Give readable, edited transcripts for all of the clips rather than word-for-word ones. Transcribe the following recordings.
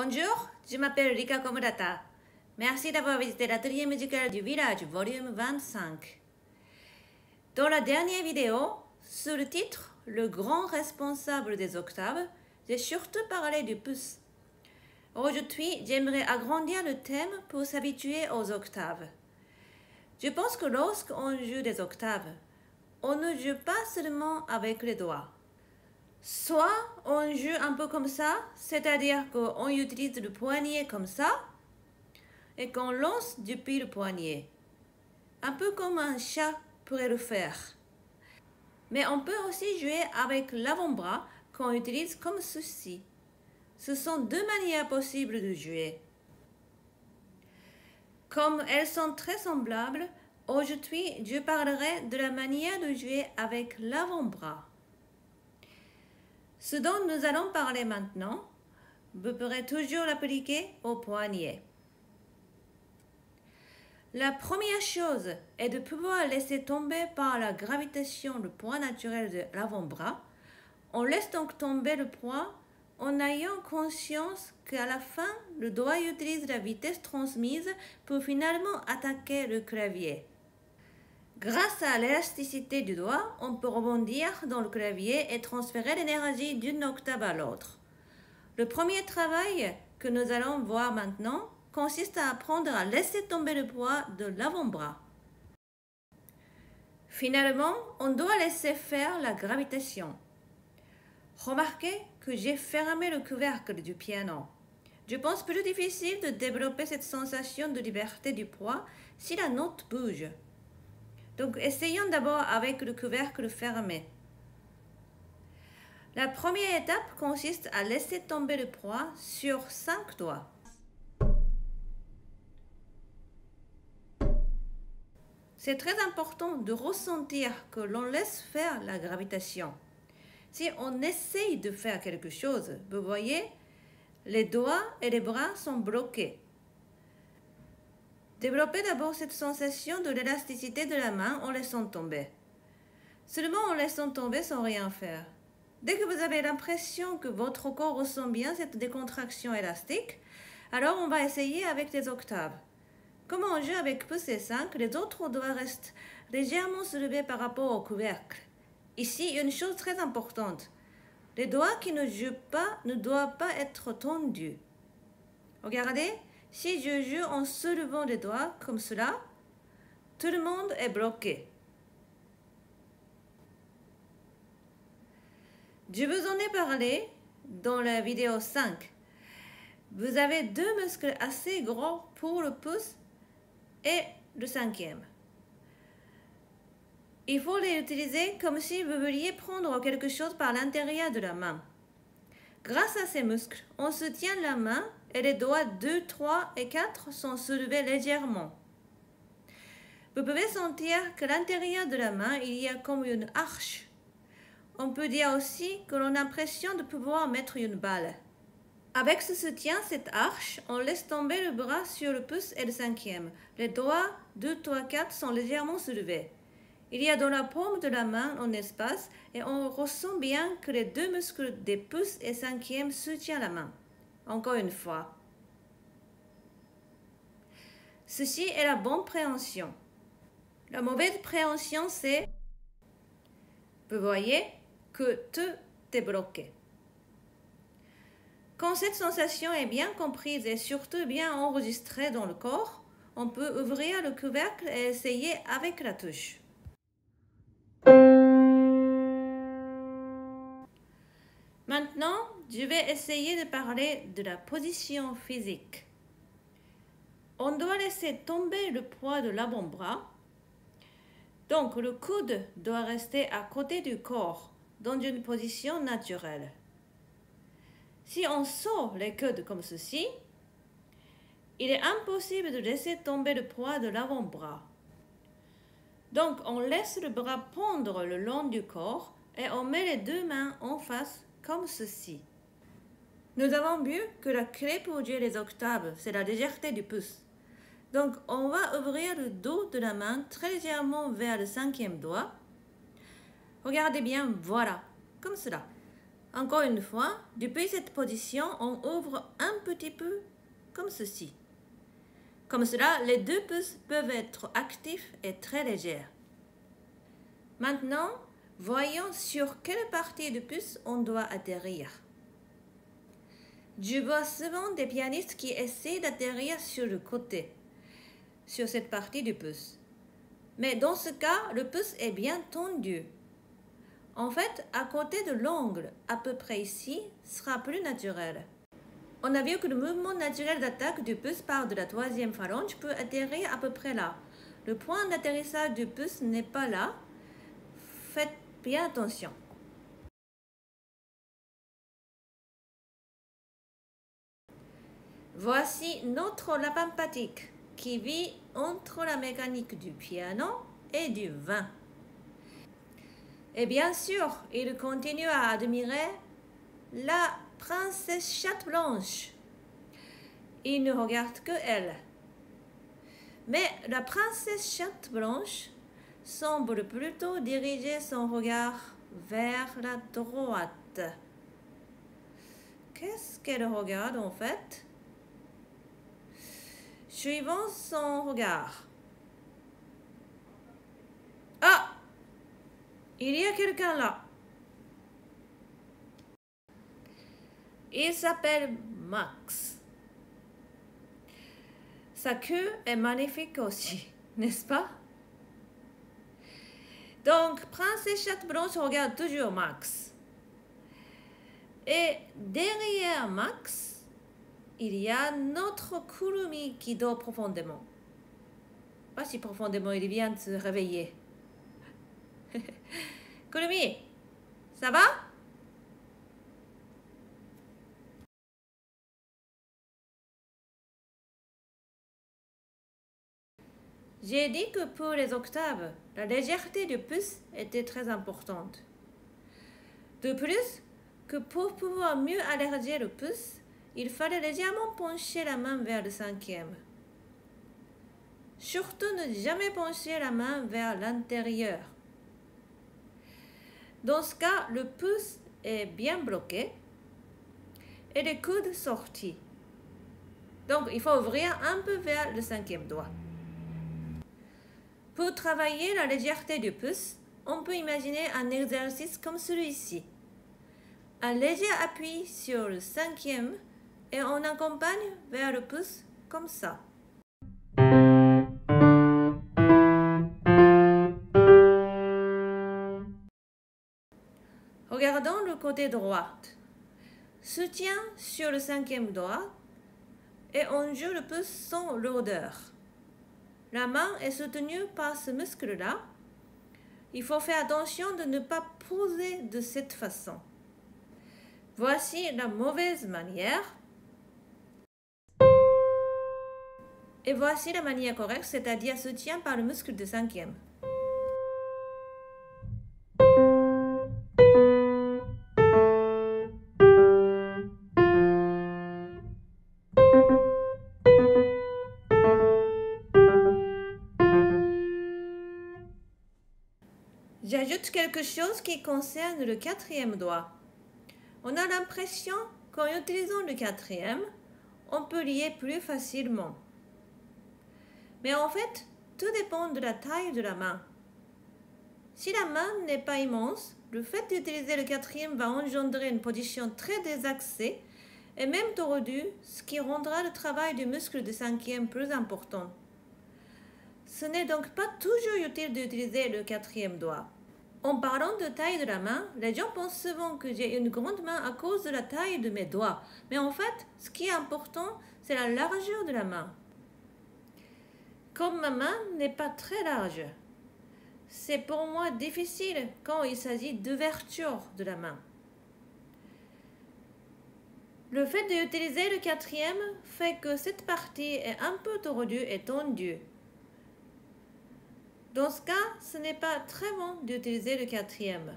Bonjour, je m'appelle Rika Komurata. Merci d'avoir visité l'atelier musical du village, volume 25. Dans la dernière vidéo, sous le titre « Le grand responsable des octaves », j'ai surtout parlé du pouce. Aujourd'hui, j'aimerais agrandir le thème pour s'habituer aux octaves. Je pense que lorsqu'on joue des octaves, on ne joue pas seulement avec les doigts. Soit on joue un peu comme ça, c'est-à-dire qu'on utilise le poignet comme ça et qu'on lance depuis le poignet. Un peu comme un chat pourrait le faire. Mais on peut aussi jouer avec l'avant-bras qu'on utilise comme ceci. Ce sont deux manières possibles de jouer. Comme elles sont très semblables, aujourd'hui je parlerai de la manière de jouer avec l'avant-bras. Ce dont nous allons parler maintenant, vous pourrez toujours l'appliquer au poignet. La première chose est de pouvoir laisser tomber par la gravitation le poids naturel de l'avant-bras. On laisse donc tomber le poids en ayant conscience qu'à la fin, le doigt utilise la vitesse transmise pour finalement attaquer le clavier. Grâce à l'élasticité du doigt, on peut rebondir dans le clavier et transférer l'énergie d'une octave à l'autre. Le premier travail que nous allons voir maintenant consiste à apprendre à laisser tomber le poids de l'avant-bras. Finalement, on doit laisser faire la gravitation. Remarquez que j'ai fermé le couvercle du piano. Je pense plus difficile de développer cette sensation de liberté du poids si la note bouge. Donc, essayons d'abord avec le couvercle fermé. La première étape consiste à laisser tomber le poids sur 5 doigts. C'est très important de ressentir que l'on laisse faire la gravitation. Si on essaye de faire quelque chose, vous voyez, les doigts et les bras sont bloqués. Développez d'abord cette sensation de l'élasticité de la main en laissant tomber. Seulement en laissant tomber sans rien faire. Dès que vous avez l'impression que votre corps ressent bien cette décontraction élastique, alors on va essayer avec les octaves. Comme on joue avec pouce et 5, les autres doigts restent légèrement soulevés par rapport au couvercle. Ici, une chose très importante. Les doigts qui ne jouent pas ne doivent pas être tendus. Regardez. Si je joue en soulevant les doigts comme cela, tout le monde est bloqué. Je vous en ai parlé dans la vidéo 5. Vous avez deux muscles assez gros pour le pouce et le cinquième. Il faut les utiliser comme si vous vouliez prendre quelque chose par l'intérieur de la main. Grâce à ces muscles, on se tient la main et les doigts 2, 3 et 4 sont soulevés légèrement. Vous pouvez sentir qu'à l'intérieur de la main, il y a comme une arche. On peut dire aussi que l'on a l'impression de pouvoir mettre une balle. Avec ce soutien, cette arche, on laisse tomber le bras sur le pouce et le cinquième. Les doigts 2, 3, 4 sont légèrement soulevés. Il y a dans la paume de la main un espace et on ressent bien que les deux muscles des pouces et cinquième soutiennent la main. Encore une fois. Ceci est la bonne préhension. La mauvaise préhension, c'est, vous voyez, que tout est bloqué. Quand cette sensation est bien comprise et surtout bien enregistrée dans le corps, on peut ouvrir le couvercle et essayer avec la touche. Maintenant, je vais essayer de parler de la position physique. On doit laisser tomber le poids de l'avant-bras. Donc, le coude doit rester à côté du corps, dans une position naturelle. Si on sort les coudes comme ceci, il est impossible de laisser tomber le poids de l'avant-bras. Donc, on laisse le bras pendre le long du corps et on met les deux mains en face comme ceci. Nous avons vu que la clé pour jouer les octaves, c'est la légèreté du pouce. Donc, on va ouvrir le dos de la main très légèrement vers le cinquième doigt. Regardez bien, voilà, comme cela. Encore une fois, depuis cette position, on ouvre un petit peu comme ceci. Comme cela, les deux pouces peuvent être actifs et très légers. Maintenant, voyons sur quelle partie du pouce on doit atterrir. Je vois souvent des pianistes qui essaient d'atterrir sur le côté, sur cette partie du pouce. Mais dans ce cas, le pouce est bien tendu. En fait, à côté de l'ongle, à peu près ici, sera plus naturel. On a vu que le mouvement naturel d'attaque du pouce par de la troisième phalange peut atterrir à peu près là. Le point d'atterrissage du pouce n'est pas là. Faites bien attention. Voici notre lapin empathique qui vit entre la mécanique du piano et du vin. Et bien sûr, il continue à admirer la princesse chatte blanche. Il ne regarde que elle. Mais la princesse chatte blanche semble plutôt diriger son regard vers la droite. Qu'est-ce qu'elle regarde en fait? Suivons son regard. Ah! Il y a quelqu'un là. Il s'appelle Max. Sa queue est magnifique aussi, n'est-ce pas? Donc, Princesse Chatte Blanche regarde toujours Max. Et derrière Max, il y a notre Kurumi qui dort profondément. Pas si profondément, il vient de se réveiller. Kurumi, ça va? J'ai dit que pour les octaves, la légèreté du pouce était très importante. De plus, que pour pouvoir mieux alléger le pouce, il fallait légèrement pencher la main vers le cinquième. Surtout ne jamais pencher la main vers l'intérieur. Dans ce cas, le pouce est bien bloqué et les coudes sortis. Donc, il faut ouvrir un peu vers le cinquième doigt. Pour travailler la légèreté du pouce, on peut imaginer un exercice comme celui-ci. Un léger appui sur le cinquième et on accompagne vers le pouce comme ça. Regardons le côté droit. Soutien sur le cinquième doigt et on joue le pouce sans lourdeur. La main est soutenue par ce muscle-là. Il faut faire attention de ne pas poser de cette façon. Voici la mauvaise manière. Et voici la manière correcte, c'est-à-dire soutien par le muscle de cinquième. J'ajoute quelque chose qui concerne le quatrième doigt. On a l'impression qu'en utilisant le quatrième, on peut lier plus facilement. Mais en fait, tout dépend de la taille de la main. Si la main n'est pas immense, le fait d'utiliser le quatrième va engendrer une position très désaxée et même tordue, ce qui rendra le travail du muscle du cinquième plus important. Ce n'est donc pas toujours utile d'utiliser le quatrième doigt. En parlant de taille de la main, les gens pensent souvent que j'ai une grande main à cause de la taille de mes doigts. Mais en fait, ce qui est important, c'est la largeur de la main. Comme ma main n'est pas très large, c'est pour moi difficile quand il s'agit d'ouverture de la main. Le fait d'utiliser le quatrième fait que cette partie est un peu tordue et tendue. Dans ce cas, ce n'est pas très bon d'utiliser le quatrième.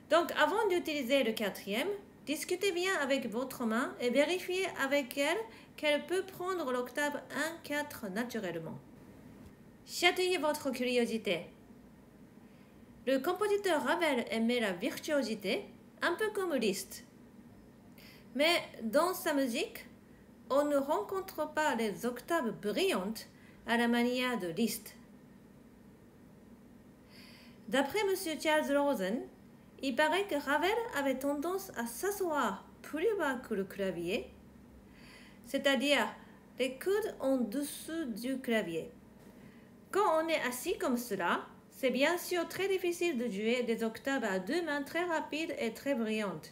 Donc, avant d'utiliser le quatrième, discutez bien avec votre main et vérifiez avec elle qu'elle peut prendre l'octave 1-4 naturellement. Chatouillez votre curiosité. Le compositeur Ravel aimait la virtuosité, un peu comme Liszt. Mais dans sa musique, on ne rencontre pas les octaves brillantes à la manière de Liszt. D'après M. Charles Rosen, il paraît que Ravel avait tendance à s'asseoir plus bas que le clavier, c'est-à-dire les coudes en dessous du clavier. Quand on est assis comme cela, c'est bien sûr très difficile de jouer des octaves à deux mains très rapides et très brillantes.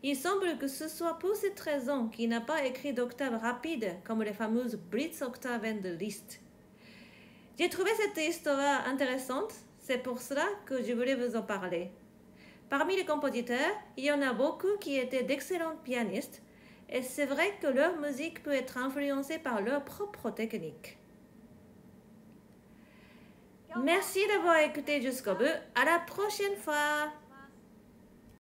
Il semble que ce soit pour cette raison qu'il n'a pas écrit d'octaves rapides comme les fameuses Blitzoktaven de Liszt. J'ai trouvé cette histoire intéressante, c'est pour cela que je voulais vous en parler. Parmi les compositeurs, il y en a beaucoup qui étaient d'excellents pianistes, et c'est vrai que leur musique peut être influencée par leur propre technique. Merci d'avoir écouté jusqu'au bout. À la prochaine fois!